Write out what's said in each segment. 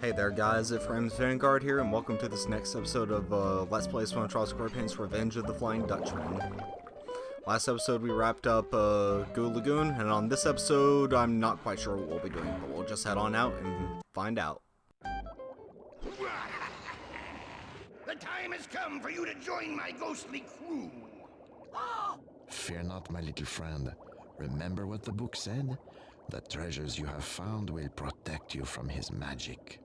Hey there guys, Ephraim's Vanguard here, and welcome to this next episode of Let's Play SpongeBob SquarePants Revenge of the Flying Dutchman. Last episode we wrapped up Goo Lagoon, and on this episode I'm not quite sure what we'll be doing, but we'll just head on out and find out. The time has come for you to join my ghostly crew. Fear not, my little friend. Remember what the book said? The treasures you have found will protect you from his magic.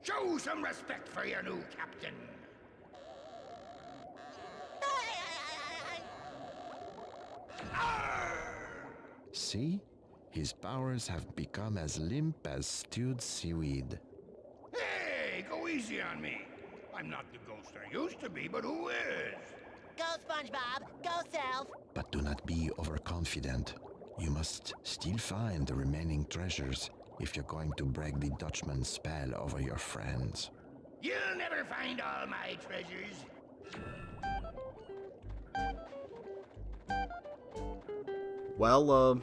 Show some respect for your new captain. See? His powers have become as limp as stewed seaweed. Hey, go easy on me. I'm not the ghost I used to be, but who is? Go, SpongeBob! Go, Self! But do not be overconfident. You must still find the remaining treasures if you're going to break the Dutchman's spell over your friends. You'll never find all my treasures. Well,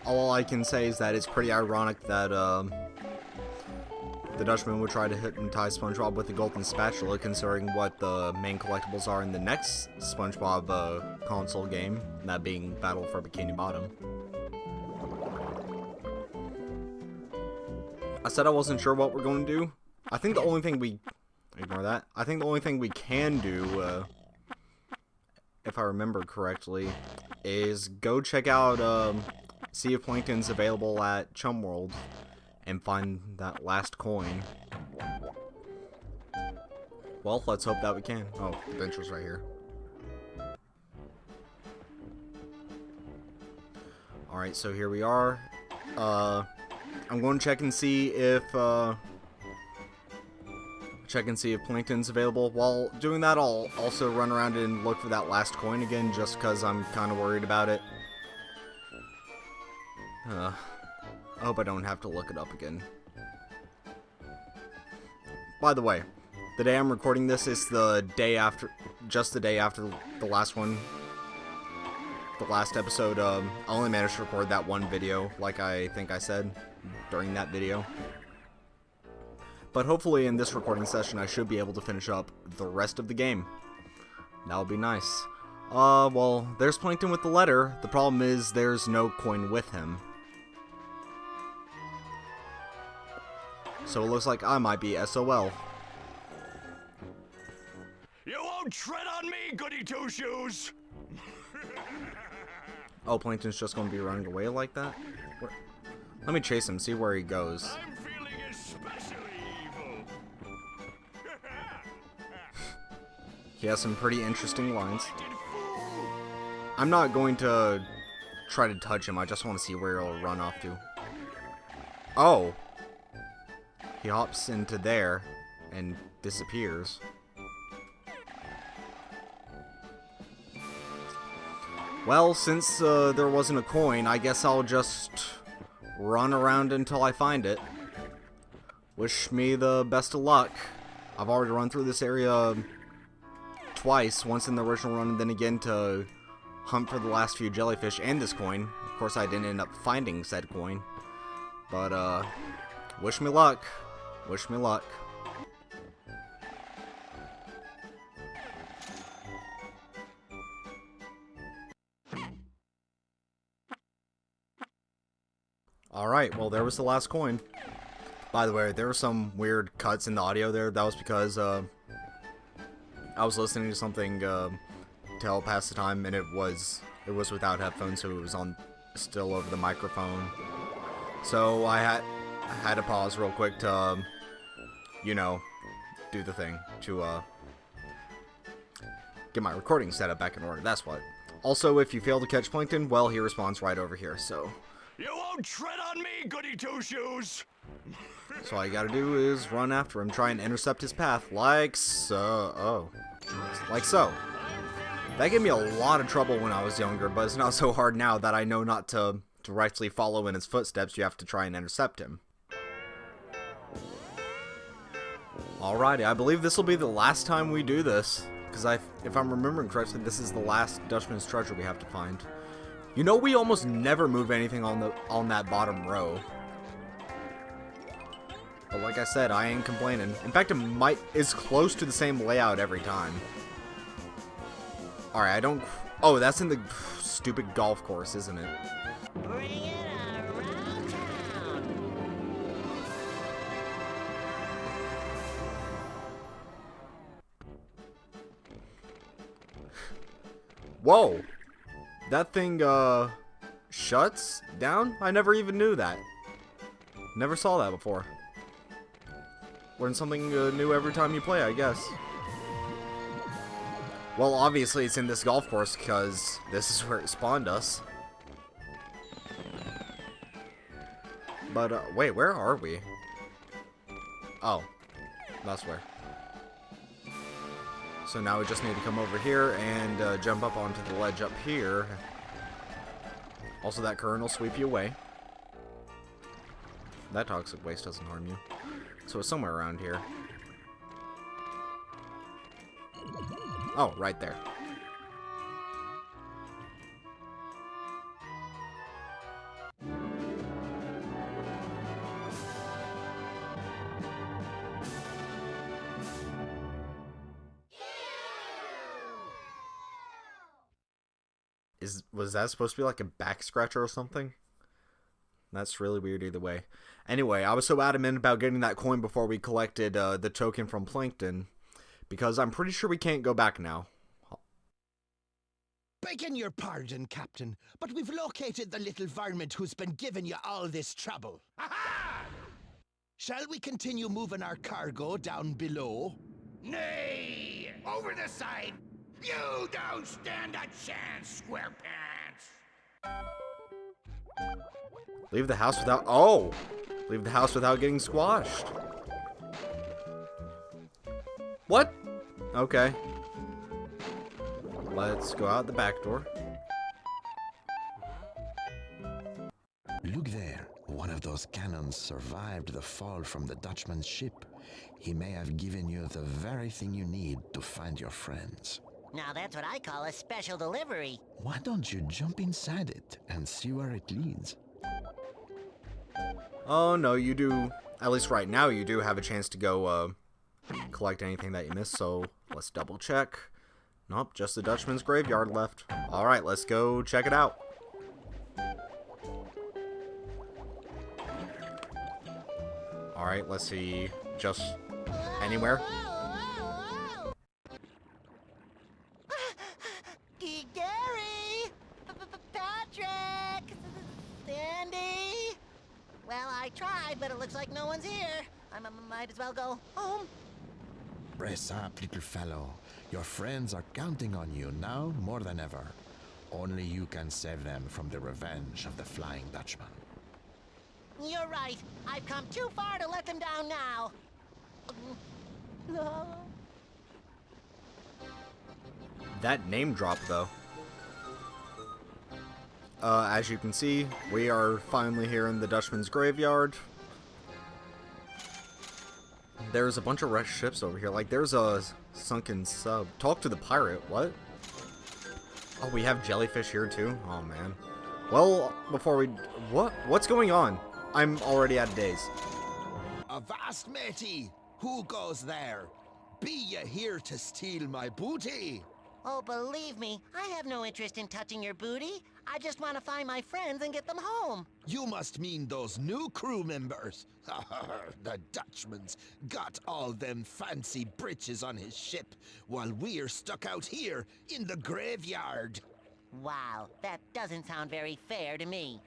all I can say is that it's pretty ironic that the Dutchman would try to hypnotize SpongeBob with the golden spatula, considering what the main collectibles are in the next SpongeBob console game, that being Battle for Bikini Bottom. I said I wasn't sure what we're going to do. I think the only thing we... Ignore that. I think the only thing we can do, if I remember correctly, is go check out, see if Plankton's available at Chum World and find that last coin. Well, let's hope that we can. Oh, the bench was right here. Alright, so here we are. I'm going to check and see if Plankton's available. While doing that, I'll also run around and look for that last coin again, just because I'm kind of worried about it. I hope I don't have to look it up again. By the way, the day I'm recording this is the day after, just the day after the last one. The last episode, I only managed to record that one video, like I think I said during that video. But hopefully in this recording session I should be able to finish up the rest of the game. That would be nice. Well, there's Plankton with the letter. The problem is there's no coin with him. So it looks like I might be SOL. You won't tread on me, goody two-shoes! Oh, Plankton's just going to be running away like that? Let me chase him, see where he goes. I'm feeling especially evil. He has some pretty interesting lines. I'm not going to try to touch him, I just want to see where he'll run off to. Oh! He hops into there and disappears. Well, since there wasn't a coin, I guess I'll just run around until I find it. Wish me the best of luck. I've already run through this area twice, once in the original run and then again to hunt for the last few jellyfish and this coin. Of course, I didn't end up finding said coin. But, wish me luck. Wish me luck. Alright, well there was the last coin. By the way, there were some weird cuts in the audio there. That was because I was listening to something to help pass the time, and it was without headphones, so it was on still over the microphone. So I had to pause real quick to you know, do the thing to get my recording setup back in order. That's what. Also, if you fail to catch Plankton, well, he responds right over here, so... You won't tread on me, goody two-shoes! So all you gotta do is run after him, try and intercept his path, like so. Oh. Like so. That gave me a lot of trouble when I was younger, but it's not so hard now that I know not to directly follow in his footsteps. You have to try and intercept him. Alrighty, I believe this will be the last time we do this, because if I'm remembering correctly, this is the last Dutchman's treasure we have to find. You know, we almost never move anything on that bottom row. But like I said, I ain't complaining. In fact, it's close to the same layout every time. Alright, I don't... Oh, that's in the stupid golf course, isn't it? Bring it around town. Whoa! That thing, shuts down? I never even knew that. Never saw that before. Learn something new every time you play, I guess. Well, obviously it's in this golf course because this is where it spawned us. But, wait, where are we? Oh, that's where. So now we just need to come over here and jump up onto the ledge up here. Also, that current will sweep you away. That toxic waste doesn't harm you. So it's somewhere around here. Oh, right there. Was that supposed to be like a back scratcher or something? That's really weird either way. Anyway, I was so adamant about getting that coin before we collected the token from Plankton, because I'm pretty sure we can't go back now. Begging your pardon, Captain, but we've located the little varmint who's been giving you all this trouble. Aha! Shall we continue moving our cargo down below? Nay! Over the side! You don't stand a chance, SquarePants! Leave the house without... Oh! Leave the house without getting squashed. What? Okay. Let's go out the back door. Look there. One of those cannons survived the fall from the Dutchman's ship. He may have given you the very thing you need to find your friends. Now that's what I call a special delivery. Why don't you jump inside it and see where it leads? Oh, no, you do... At least right now, you do have a chance to go, collect anything that you missed, so let's double check. Nope, just the Dutchman's graveyard left. Alright, let's go check it out. Alright, let's see. Just anywhere? Gary! Patrick! Sandy! Well, I tried, but it looks like no one's here. I might as well go home. Brace up, little fellow. Your friends are counting on you now more than ever. Only you can save them from the revenge of the Flying Dutchman. You're right. I've come too far to let them down now. That name drop, though. As you can see, we are finally here in the Dutchman's graveyard. There's a bunch of wrecked ships over here. Like, there's a sunken sub. Talk to the pirate. What? Oh, we have jellyfish here, too? Oh, man. Well, before we... What's going on? I'm already out of days. Avast, matey! Who goes there? Be ye here to steal my booty? Oh, believe me, I have no interest in touching your booty. I just want to find my friends and get them home. You must mean those new crew members. The Dutchman's got all them fancy britches on his ship, while we're stuck out here in the graveyard. Wow, that doesn't sound very fair to me.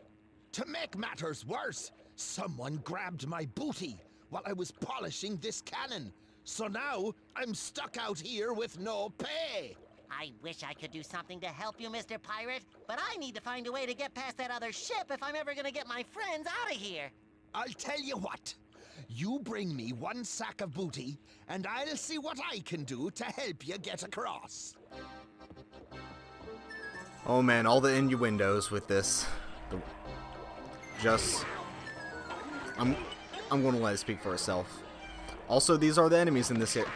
To make matters worse, someone grabbed my booty while I was polishing this cannon. So now I'm stuck out here with no pay. I wish I could do something to help you, Mr. Pirate, but I need to find a way to get past that other ship if I'm ever gonna get my friends out of here. I'll tell you what. You bring me one sack of booty, and I'll see what I can do to help you get across. Oh, man, all the innuendos with this. I'm going to let it speak for itself. Also, these are the enemies in this area.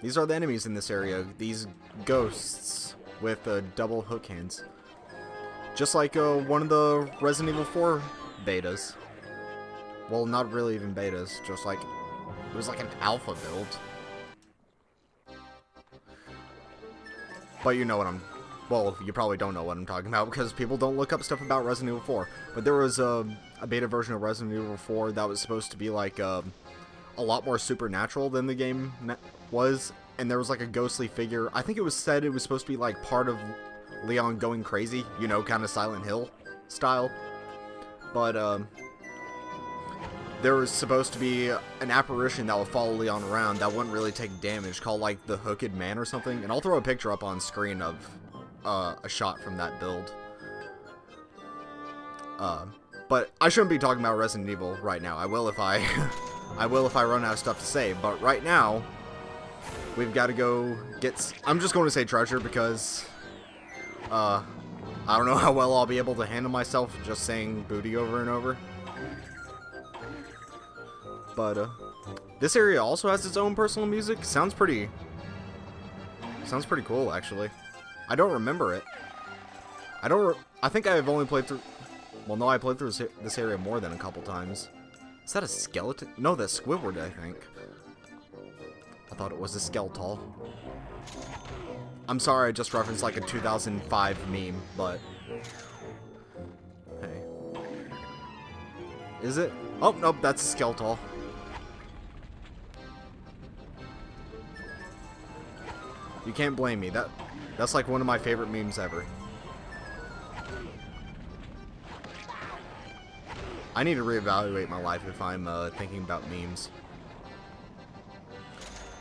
These are the enemies in this area. These ghosts with double hook hands. Just like one of the Resident Evil 4 betas. Well, not really even betas. Just like It was like an alpha build. But you know what I'm... Well, you probably don't know what I'm talking about because people don't look up stuff about Resident Evil 4. But there was a beta version of Resident Evil 4 that was supposed to be like a lot more supernatural than the game was. And there was like a ghostly figure. I think it was said it was supposed to be like part of Leon going crazy. You know, kind of Silent Hill style. But there was supposed to be an apparition that would follow Leon around that wouldn't really take damage, called like the Hooked Man or something. And I'll throw a picture up on screen of a shot from that build. But I shouldn't be talking about Resident Evil right now. I will if I run out of stuff to say. But right now, we've got to go get... I'm just going to say treasure because I don't know how well I'll be able to handle myself just saying booty over and over. But this area also has its own personal music. Sounds pretty cool, actually. I don't remember it. I think I've only played through... Well, no, I played through this area more than a couple times. Is that a skeleton? No, that's Squidward, I think. I thought it was a skeletal. I'm sorry I just referenced like a 2005 meme, but... Hey. Is it? Oh, nope, that's a skeletal. You can't blame me. That's like one of my favorite memes ever. I need to reevaluate my life if I'm thinking about memes.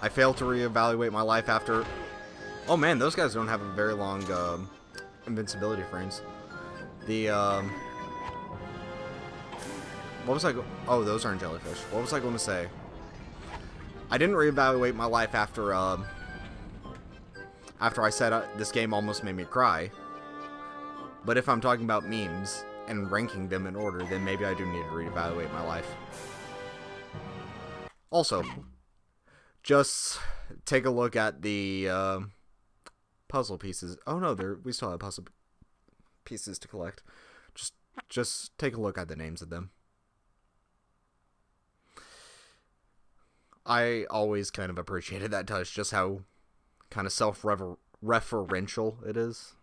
I failed to reevaluate my life after... Oh man, those guys don't have a very long invincibility frames. The what was I oh, those aren't jellyfish. What was I going to say? I didn't reevaluate my life after I said this game almost made me cry. But if I'm talking about memes and ranking them in order, then maybe I do need to reevaluate my life. Also, just take a look at the puzzle pieces. Oh no, we still have puzzle pieces to collect. Just take a look at the names of them. I always kind of appreciated that touch, just how kind of self-referential it is.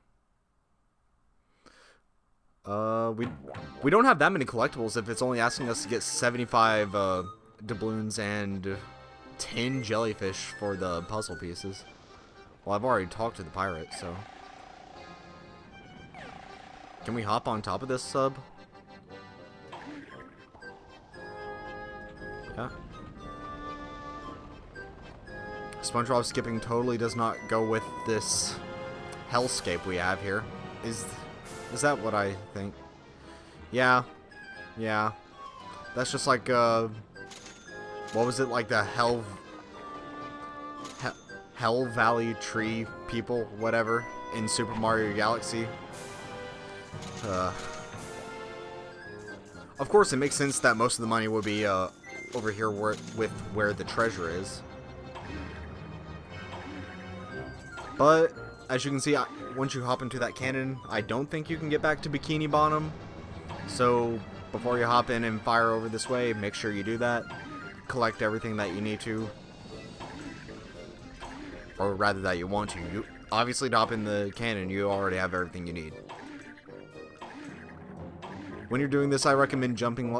We don't have that many collectibles if it's only asking us to get 75 doubloons and 10 jellyfish for the puzzle pieces. Well, I've already talked to the pirate, so... Can we hop on top of this sub? Yeah. SpongeBob skipping totally does not go with this hellscape we have here. Is that what I think? Yeah. Yeah. That's just like, what was it, like the Hell Valley tree people, whatever, in Super Mario Galaxy. Of course, it makes sense that most of the money would be over here where the treasure is. But as you can see, once you hop into that cannon, I don't think you can get back to Bikini Bottom. So before you hop in and fire over this way, make sure you do that. Collect everything that you need to. Or rather that you want to. You obviously, to hop in the cannon, you already have everything you need. When you're doing this, I recommend jumping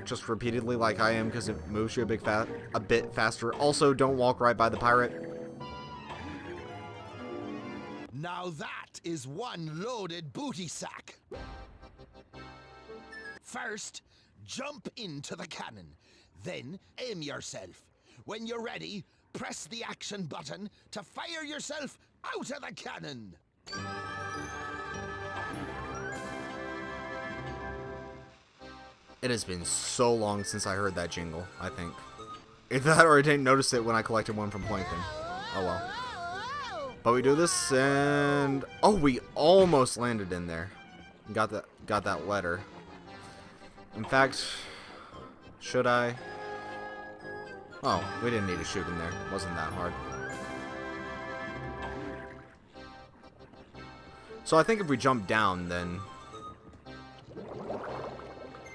just repeatedly like I am, because it moves you a bit faster. Also, don't walk right by the pirate. Now that is one loaded booty sack. First, jump into the cannon. Then, aim yourself. When you're ready, press the action button to fire yourself out of the cannon. It has been so long since I heard that jingle, I think. Either that or I didn't notice it when I collected one from Plankton. Oh well. But we do this and... Oh, we almost landed in there. Got that letter. In fact, should I? Oh, we didn't need to shoot in there. It wasn't that hard. So I think if we jump down, then...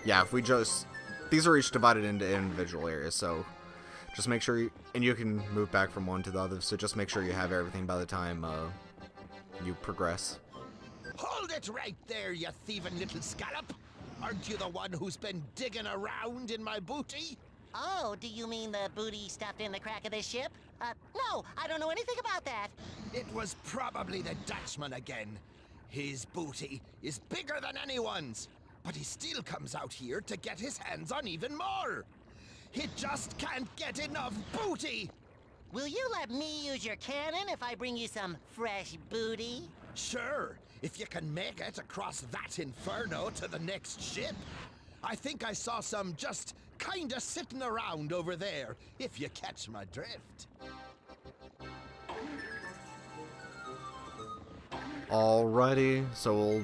Yeah, if we just... These are each divided into individual areas, so... Just make sure and you can move back from one to the other, so just make sure you have everything by the time you progress. Hold it right there, you thieving little scallop! Aren't you the one who's been digging around in my booty? Oh, do you mean the booty stuffed in the crack of this ship? No, I don't know anything about that. It was probably the Dutchman again. His booty is bigger than anyone's, but he still comes out here to get his hands on even more. He just can't get enough booty. Will you let me use your cannon if I bring you some fresh booty? Sure, if you can make it across that inferno to the next ship. I think I saw some just kinda sitting around over there, if you catch my drift. Alrighty, so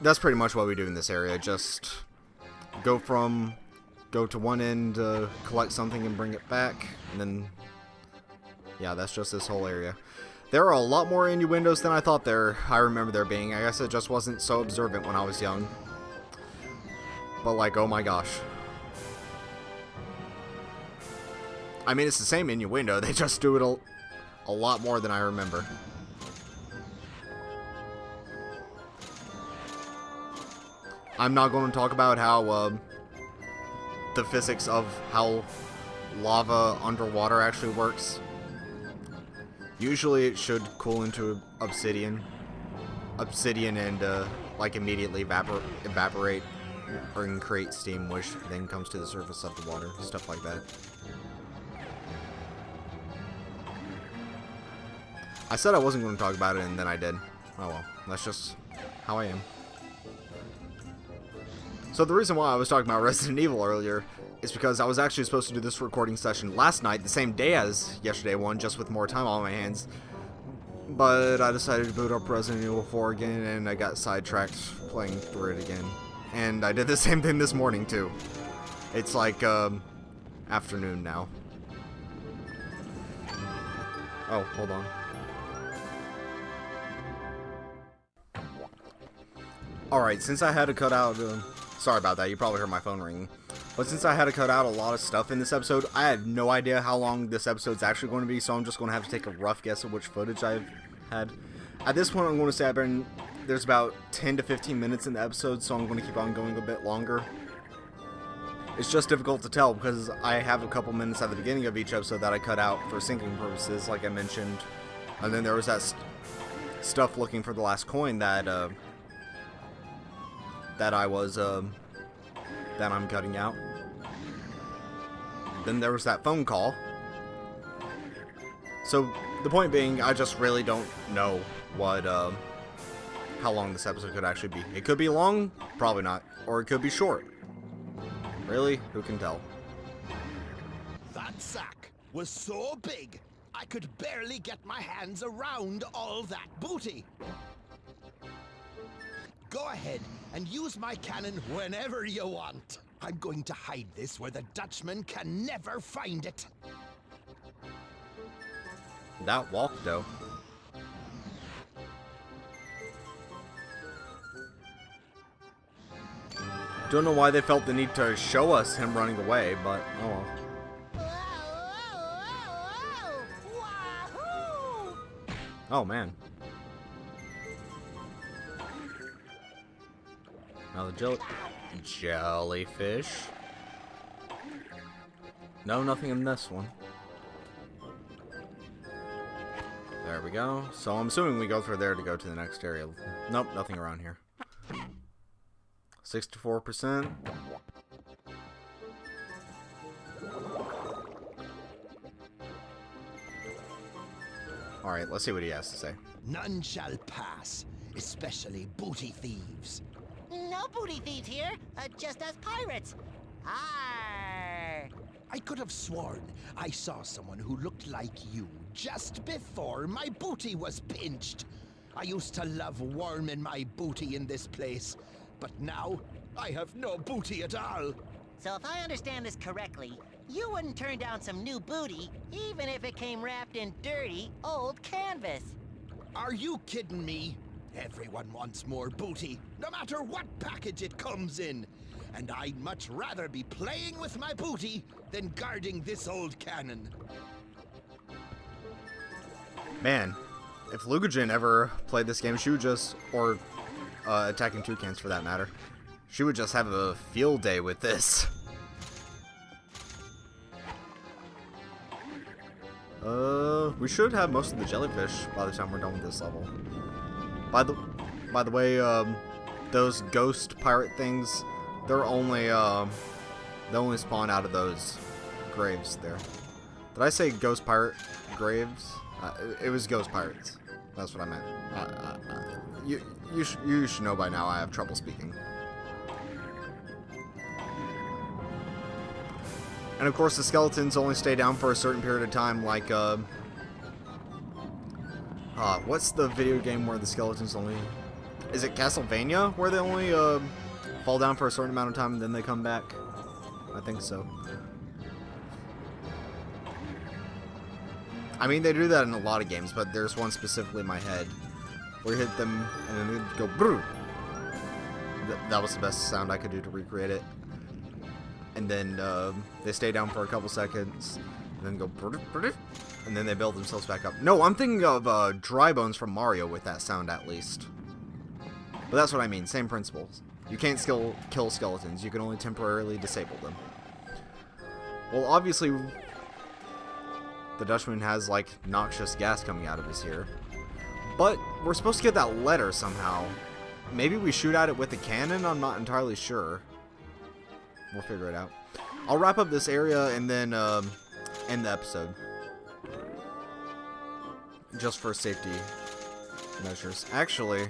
that's pretty much what we do in this area. Just go to one end, collect something and bring it back, and then, yeah, that's just this whole area. There are a lot more innuendos than I thought I remember there being. I guess it just wasn't so observant when I was young. But like, oh my gosh. I mean, it's the same innuendo, they just do it a lot more than I remember. I'm not going to talk about how, the physics of how lava underwater actually works. Usually it should cool into obsidian and, like, immediately evaporate or create steam, which then comes to the surface of the water, stuff like that. I said I wasn't going to talk about it, and then I did. Oh well, that's just how I am. So the reason why I was talking about Resident Evil earlier is because I was actually supposed to do this recording session last night, the same day as yesterday one, just with more time on my hands. But I decided to boot up Resident Evil 4 again, and I got sidetracked playing through it again. And I did the same thing this morning, too. It's like, afternoon now. Oh, hold on. Alright, since I had to cut out, sorry about that, you probably heard my phone ringing. But since I had to cut out a lot of stuff in this episode, I had no idea how long this episode's actually going to be, so I'm just going to have to take a rough guess of which footage I've had. At this point, I'm going to say there's about 10 to 15 minutes in the episode, so I'm going to keep on going a bit longer. It's just difficult to tell because I have a couple minutes at the beginning of each episode that I cut out for syncing purposes, like I mentioned. And then there was that stuff looking for the last coin that I'm cutting out. Then there was that phone call. So the point being, I just really don't know how long this episode could actually be. It could be long, probably not, or it could be short. Really, who can tell? That sack was so big, I could barely get my hands around all that booty. Go ahead and use my cannon whenever you want. I'm going to hide this where the Dutchman can never find it. That walk, though. Don't know why they felt the need to show us him running away, but oh well. Wahoo! Oh man. Now the jellyfish. No, nothing in this one. There we go. So I'm assuming we go through there to go to the next area. Nope, nothing around here. 64%. Alright, let's see what he has to say. None shall pass, especially booty thieves. No booty thieves here, just us pirates. Arr! I could have sworn I saw someone who looked like you just before my booty was pinched. I used to love worming my booty in this place, but now I have no booty at all. So if I understand this correctly, you wouldn't turn down some new booty, even if it came wrapped in dirty, old canvas. Are you kidding me? Everyone wants more booty, no matter what package it comes in. and I'd much rather be playing with my booty than guarding this old cannon. Man, if Lugajin ever played this game, she would just, or attacking toucans for that matter, she would just have a field day with this. We should have most of the jellyfish by the time we're done with this level. By the way, those ghost pirate things, they only spawn out of those graves there. Did I say ghost pirate graves? It was ghost pirates. That's what I meant. You should know by now I have trouble speaking. And of course the skeletons only stay down for a certain period of time, like, what's the video game where the skeletons only... Is it Castlevania, where they only, fall down for a certain amount of time and then they come back? I think so. I mean, they do that in a lot of games, but there's one specifically in my head where you hit them and then they go brrr. That was the best sound I could do to recreate it. And then they stay down for a couple seconds, and then go brrr, brrr, and then they build themselves back up. No, I'm thinking of Dry Bones from Mario with that sound at least. But that's what I mean, same principles. You can't kill skeletons, you can only temporarily disable them. Well, obviously, the Dutchman has, like, noxious gas coming out of his ear. But we're supposed to get that letter somehow. Maybe we shoot at it with a cannon? I'm not entirely sure. We'll figure it out. I'll wrap up this area and then end the episode. Just for safety measures. Actually,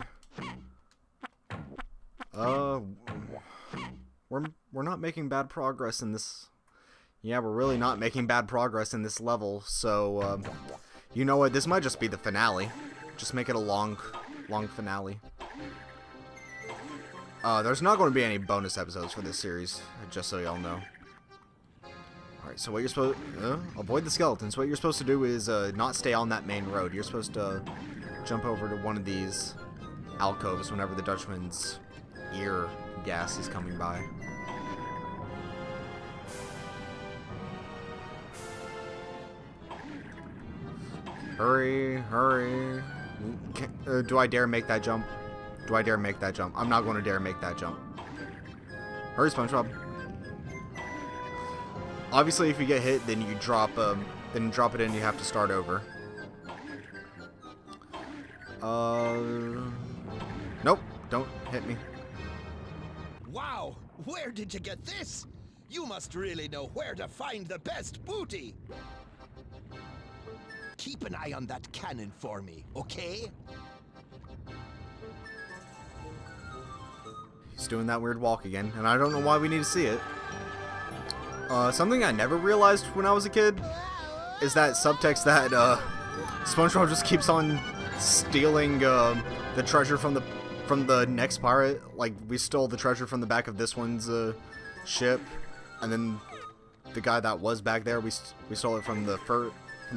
we're not making bad progress in this. Yeah, we're really not making bad progress in this level. So, you know what? This might just be the finale. Just make it a long finale. There's not going to be any bonus episodes for this series, just so y'all know. Alright, so what you're supposed to... avoid the skeletons. What you're supposed to do is not stay on that main road. You're supposed to jump over to one of these alcoves whenever the Dutchman's ear gas is coming by. Hurry, hurry. Do I dare make that jump? Do I dare make that jump? I'm not going to dare make that jump. Hurry, SpongeBob. Obviously, if you get hit, then you drop it in. You have to start over. Nope. Don't hit me. Wow, where did you get this? You must really know where to find the best booty. Keep an eye on that cannon for me, okay? He's doing that weird walk again, and I don't know why we need to see it. Something I never realized when I was a kid is that subtext that SpongeBob just keeps on stealing the treasure from the next pirate. Like, we stole the treasure from the back of this one's ship, and then the guy that was back there, we stole it from the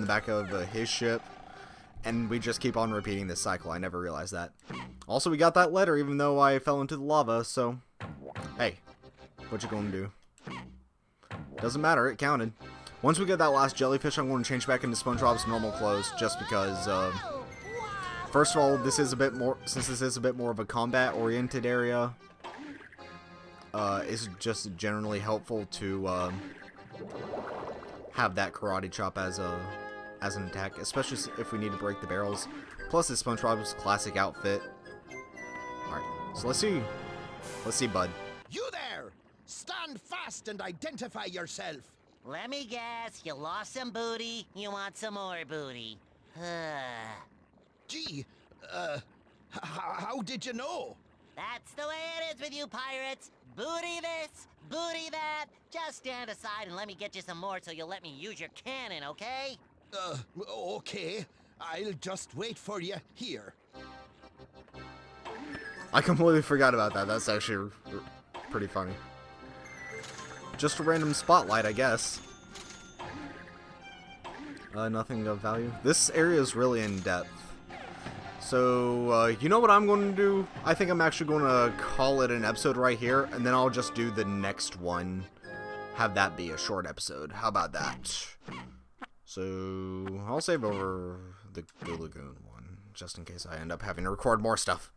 back of his ship. And we just keep on repeating this cycle. I never realized that. Also, we got that letter even though I fell into the lava, so... Hey, what you gonna do? Doesn't matter, it counted. Once we get that last jellyfish, I'm going to change back into SpongeBob's normal clothes, just because, first of all, since this is a bit more of a combat-oriented area, it's just generally helpful to, have that karate chop as an attack, especially if we need to break the barrels. Plus, it's SpongeBob's classic outfit. Alright, so let's see, bud. You there! Stand fast and identify yourself. Let me guess, you lost some booty, you want some more booty. Gee, how did you know? That's the way it is with you pirates. Booty this, booty that. Just stand aside and let me get you some more so you'll let me use your cannon, okay? Okay. I'll just wait for you here. I completely forgot about that. That's actually pretty funny. Just a random spotlight, I guess. Nothing of value. This area is really in depth. So, you know what I'm going to do? I think I'm actually going to call it an episode right here, and then I'll just do the next one. Have that be a short episode. How about that? So, I'll save over the Lagoon one, just in case I end up having to record more stuff.